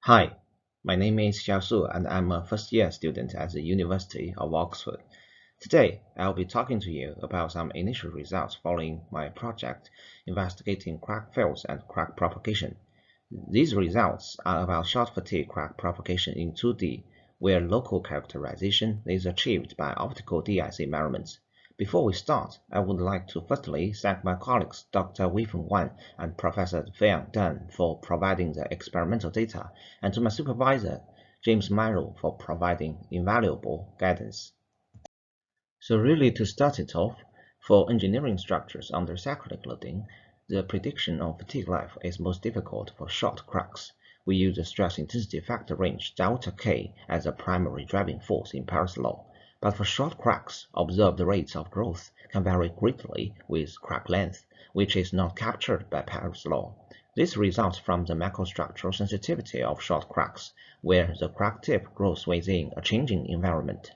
Hi, my name is Xiao and I'm a first-year student at the University of Oxford. Today, I'll be talking to you about some initial results following my project investigating crack fields and crack propagation. These results are about short fatigue crack propagation in 2D, where local characterization is achieved by optical DIC measurements. Before we start, I would like to firstly thank my colleagues Dr. Weifeng and Professor Fionn Dunne for providing the experimental data, and to my supervisor, James Marrow, for providing invaluable guidance. So really to start it off, for engineering structures under cyclic loading, the prediction of fatigue life is most difficult for short cracks. We use the stress intensity factor range delta K as a primary driving force in Paris law. But for short cracks, observed rates of growth can vary greatly with crack length, which is not captured by Paris law. This results from the macrostructural sensitivity of short cracks, where the crack tip grows within a changing environment.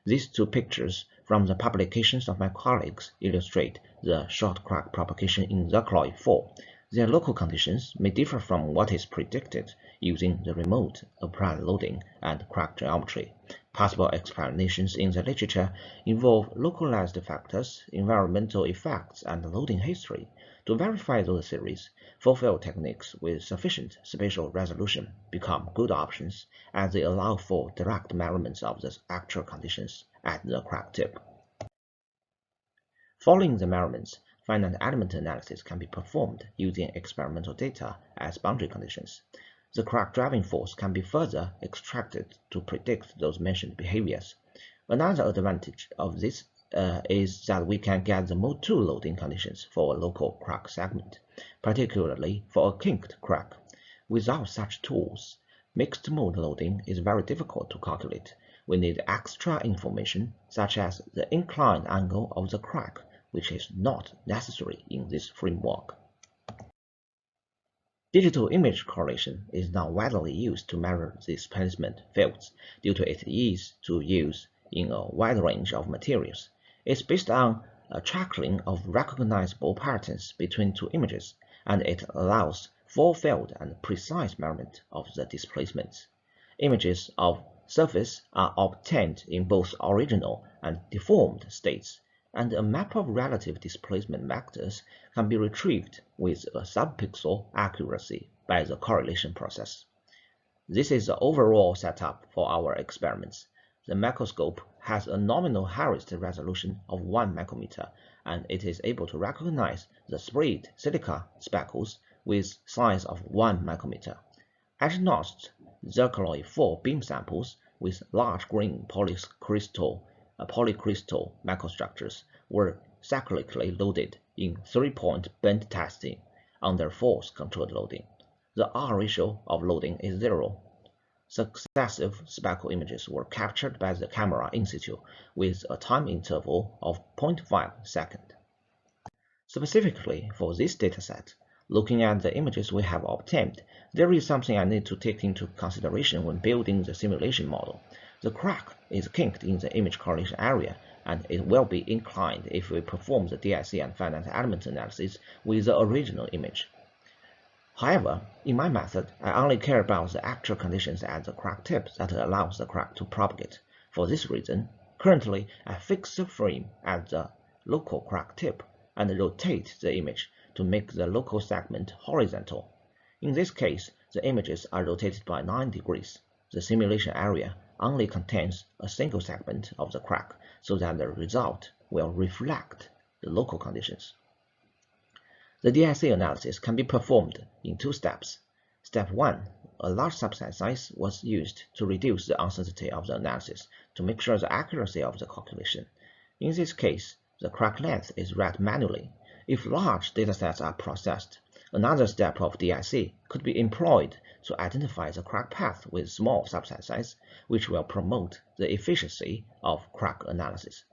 These two pictures from the publications of my colleagues illustrate the short crack propagation in Zircaloy-4. Their local conditions may differ from what is predicted using the remote applied loading and crack geometry. Possible explanations in the literature involve localized factors, environmental effects, and loading history. To verify those theories, full-field techniques with sufficient spatial resolution become good options, as they allow for direct measurements of the actual conditions at the crack tip. Following the measurements, finite element analysis can be performed using experimental data as boundary conditions. The crack driving force can be further extracted to predict those mentioned behaviors. Another advantage of this is that we can get the mode 2 loading conditions for a local crack segment, particularly for a kinked crack. Without such tools, mixed mode loading is very difficult to calculate. We need extra information, such as the inclined angle of the crack, which is not necessary in this framework. Digital image correlation is now widely used to measure displacement fields due to its ease to use in a wide range of materials. It's based on a tracking of recognizable patterns between two images, and it allows full-field and precise measurement of the displacements. Images of surface are obtained in both original and deformed states, and a map of relative displacement vectors can be retrieved with a subpixel accuracy by the correlation process. This is the overall setup for our experiments. The microscope has a nominal Harris resolution of 1 micrometer, and it is able to recognize the sprayed silica speckles with size of 1 micrometer. Edge-notched Zircaloy-4 beam samples with large grain polycrystal microstructures were cyclically loaded in 3-point bend testing under force-controlled loading. The R ratio of loading is 0. Successive speckle images were captured by the camera in situ with a time interval of 0.5 seconds. Specifically for this dataset, looking at the images we have obtained, there is something I need to take into consideration when building the simulation model. The crack is kinked in the image correlation area, and it will be inclined if we perform the DIC and finite element analysis with the original image. However, in my method, I only care about the actual conditions at the crack tip that allows the crack to propagate. For this reason, currently I fix the frame at the local crack tip and rotate the image to make the local segment horizontal. In this case, the images are rotated by 9 degrees. The simulation area only contains a single segment of the crack, so that the result will reflect the local conditions. The DIC analysis can be performed in 2 steps. Step 1. A large subset size was used to reduce the uncertainty of the analysis to make sure the accuracy of the calculation. In this case, the crack length is read manually. If large datasets are processed, another step of DIC could be employed to identify the crack path with small subset size, which will promote the efficiency of crack analysis.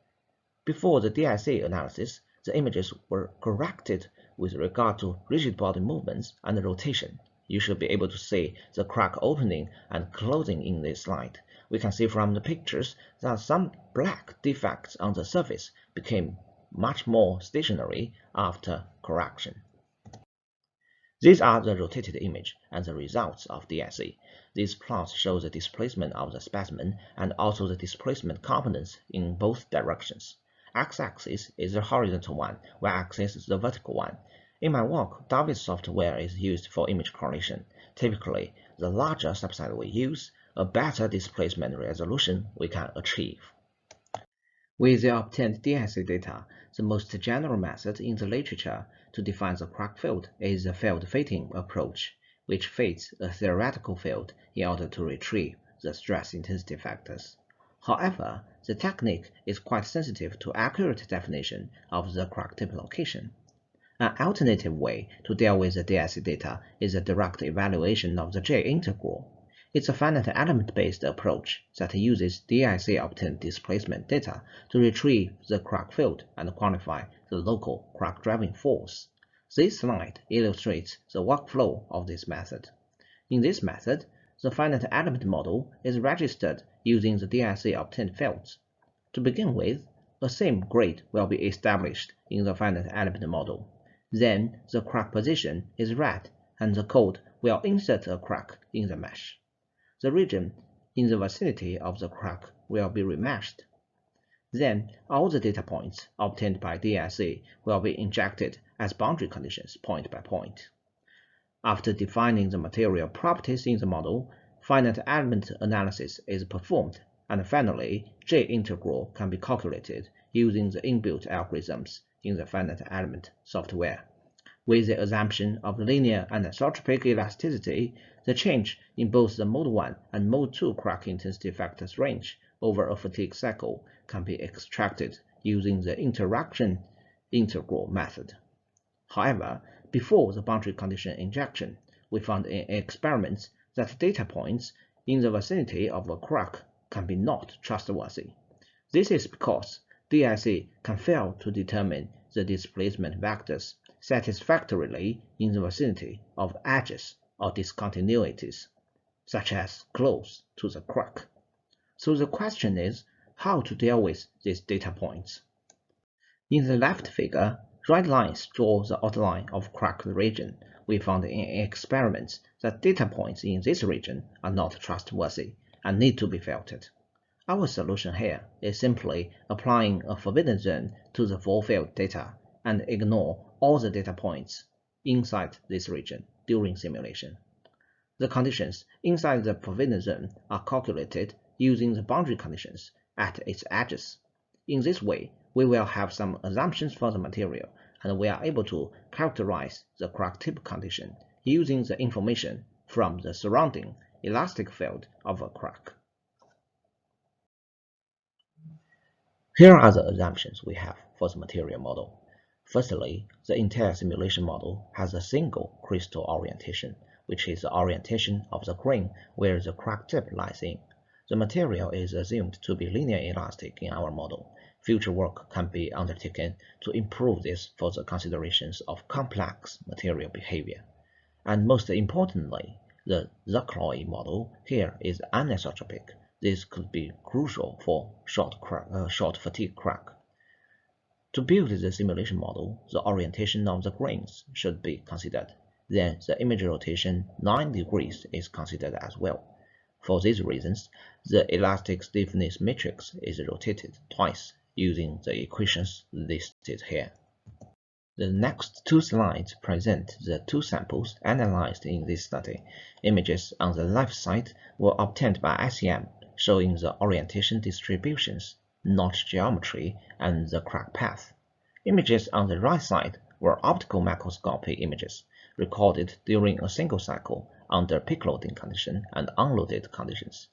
Before the DIC analysis, the images were corrected with regard to rigid body movements and rotation. You should be able to see the crack opening and closing in this slide. We can see from the pictures that some black defects on the surface became much more stationary after correction. These are the rotated image and the results of DIC. These plots show the displacement of the specimen and also the displacement components in both directions. X-axis is the horizontal one, Y-axis is the vertical one. In my work, David's software is used for image correlation. Typically, the larger subset we use, a better displacement resolution we can achieve. With the obtained DIC data, the most general method in the literature to define the crack field is the field fitting approach, which fits a theoretical field in order to retrieve the stress intensity factors. However, the technique is quite sensitive to accurate definition of the crack tip location. An alternative way to deal with the DIC data is a direct evaluation of the J integral. It's a finite element-based approach that uses DIC-obtained displacement data to retrieve the crack field and quantify the local crack driving force. This slide illustrates the workflow of this method. In this method, the finite element model is registered using the DIC-obtained fields. To begin with, a same grid will be established in the finite element model. Then the crack position is read, and the code will insert a crack in the mesh. The region in the vicinity of the crack will be remeshed. Then all the data points obtained by DIC will be injected as boundary conditions point by point. After defining the material properties in the model, finite element analysis is performed, and finally, J integral can be calculated using the inbuilt algorithms in the finite element software. With the assumption of linear anisotropic elasticity, the change in both the mode 1 and mode 2 crack intensity factors range over a fatigue cycle can be extracted using the interaction integral method. However, before the boundary condition injection, we found in experiments that data points in the vicinity of a crack can be not trustworthy. This is because DIC can fail to determine the displacement vectors satisfactorily in the vicinity of edges or discontinuities, such as close to the crack. So the question is how to deal with these data points. In the left figure, red lines draw the outline of cracked region. We found in experiments that data points in this region are not trustworthy and need to be filtered. Our solution here is simply applying a forbidden zone to the full field data and ignore all the data points inside this region during simulation. The conditions inside the forbidden zone are calculated using the boundary conditions at its edges. In this way, we will have some assumptions for the material, and we are able to characterize the crack tip condition using the information from the surrounding elastic field of a crack. Here are the assumptions we have for the material model. Firstly, the entire simulation model has a single crystal orientation, which is the orientation of the grain where the crack tip lies in. The material is assumed to be linear elastic in our model. Future work can be undertaken to improve this for the considerations of complex material behavior. And most importantly, the Zircaloy model here is anisotropic. This could be crucial for short fatigue crack. To build the simulation model, the orientation of the grains should be considered. Then the image rotation 9 degrees is considered as well. For these reasons, the elastic stiffness matrix is rotated twice using the equations listed here. The next two slides present the two samples analyzed in this study. Images on the left side were obtained by ICM, showing the orientation distributions, notch geometry, and the crack path. Images on the right side were optical microscopy images, recorded during a single cycle under peak loading condition and unloaded conditions.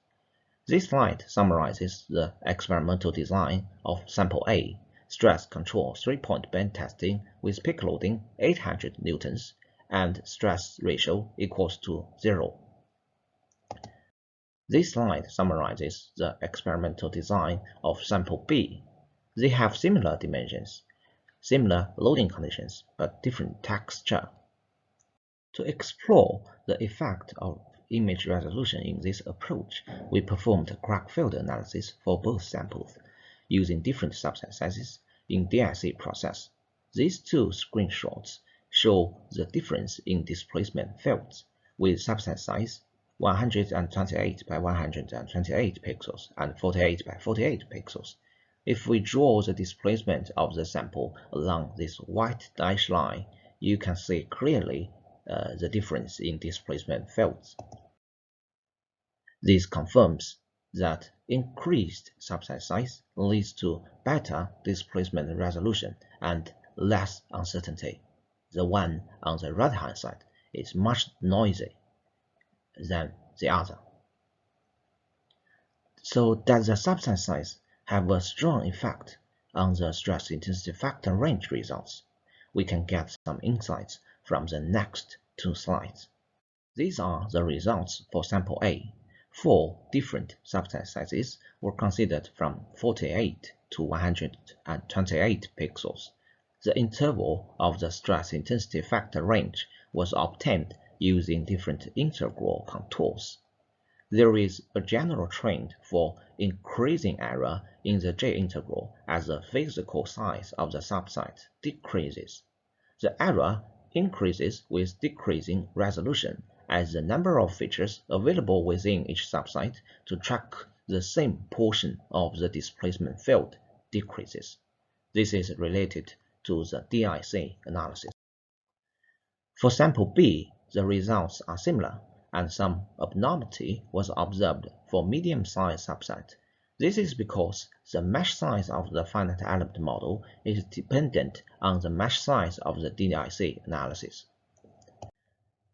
This slide summarizes the experimental design of sample A, stress control 3-point bend testing with peak loading 800 newtons and stress ratio equals to 0. This slide summarizes the experimental design of sample B. They have similar dimensions, similar loading conditions, but different texture. To explore the effect of image resolution in this approach, we performed crack field analysis for both samples, using different subset sizes in DIC process. These two screenshots show the difference in displacement fields with subset size 128 by 128 pixels and 48 by 48 pixels. If we draw the displacement of the sample along this white dashed line, you can see clearly the difference in displacement fields. This confirms that increased subset size leads to better displacement resolution and less uncertainty. The one on the right-hand side is much noisier than the other. So does the subset size have a strong effect on the stress intensity factor range results? We can get some insights from the next two slides. These are the results for sample A. 4 different subset sizes were considered from 48 to 128 pixels. The interval of the stress intensity factor range was obtained using different integral contours. There is a general trend for increasing error in the J integral as the physical size of the subset decreases. The error increases with decreasing resolution as the number of features available within each subset to track the same portion of the displacement field decreases. This is related to the DIC analysis. For sample B, the results are similar, and some abnormality was observed for medium-sized subset. This is because the mesh size of the finite element model is dependent on the mesh size of the DIC analysis.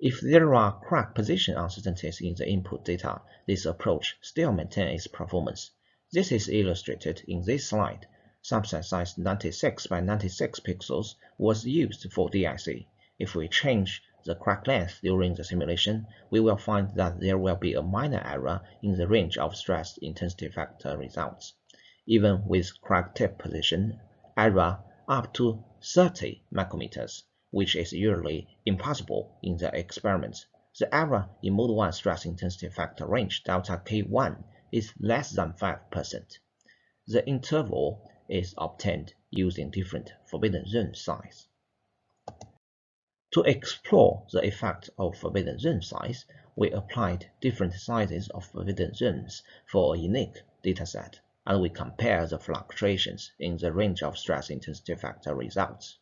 If there are crack position uncertainties in the input data, this approach still maintains its performance. This is illustrated in this slide. Subset size 96 by 96 pixels was used for DIC. If we change the crack length during the simulation, we will find that there will be a minor error in the range of stress intensity factor results. Even with crack tip position error up to 30 micrometers, which is usually impossible in the experiments, the error in mode 1 stress intensity factor range delta K1 is less than 5%. The interval is obtained using different forbidden zone size. To explore the effect of forbidden zone size, we applied different sizes of forbidden zones for a unique dataset, and we compare the fluctuations in the range of stress intensity factor results.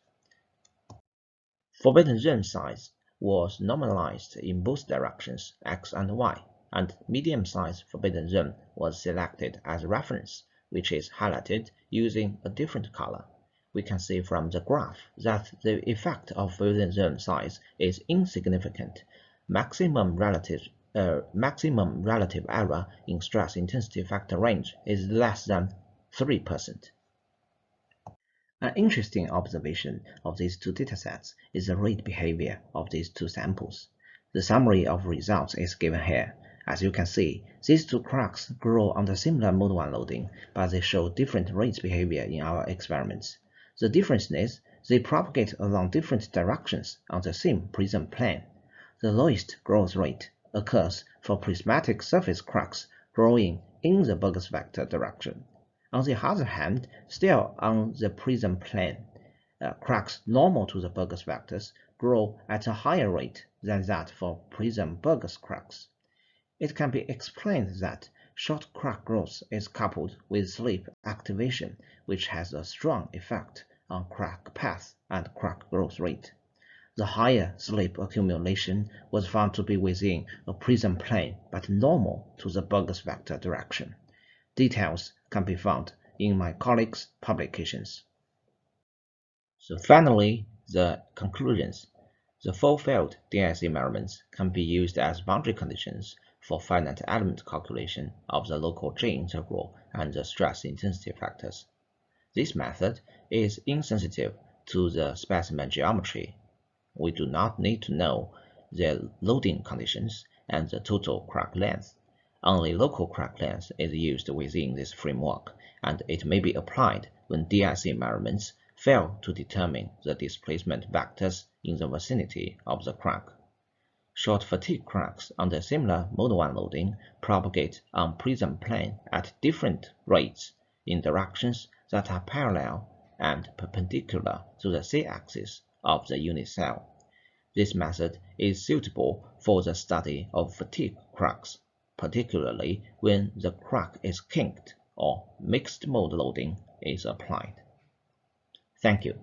Forbidden zone size was normalized in both directions, x and y, and medium-sized forbidden zone was selected as a reference, which is highlighted using a different color. We can see from the graph that the effect of forbidden zone size is insignificant. Maximum relative error in stress intensity factor range is less than 3%. An interesting observation of these two datasets is the rate behavior of these two samples. The summary of results is given here. As you can see, these two cracks grow under similar mode 1 loading, but they show different rate behavior in our experiments. The difference is they propagate along different directions on the same prism plane. The lowest growth rate occurs for prismatic surface cracks growing in the Burgers vector direction. On the other hand, still on the prism plane, cracks normal to the Burgers vectors grow at a higher rate than that for prism Burgers cracks. It can be explained that short crack growth is coupled with sleep activation, which has a strong effect on crack path and crack growth rate. The higher sleep accumulation was found to be within a prism plane but normal to the Burgers vector direction. Details can be found in my colleagues' publications. So finally, the conclusions. The full-field DIC measurements can be used as boundary conditions for finite element calculation of the local J integral and the stress intensity factors. This method is insensitive to the specimen geometry. We do not need to know the loading conditions and the total crack length. Only local crack length is used within this framework, and it may be applied when DIC measurements fail to determine the displacement vectors in the vicinity of the crack. Short fatigue cracks under similar mode 1 loading propagate on prism plane at different rates in directions that are parallel and perpendicular to the z-axis of the unit cell. This method is suitable for the study of fatigue cracks, particularly when the crack is kinked or mixed-mode loading is applied. Thank you.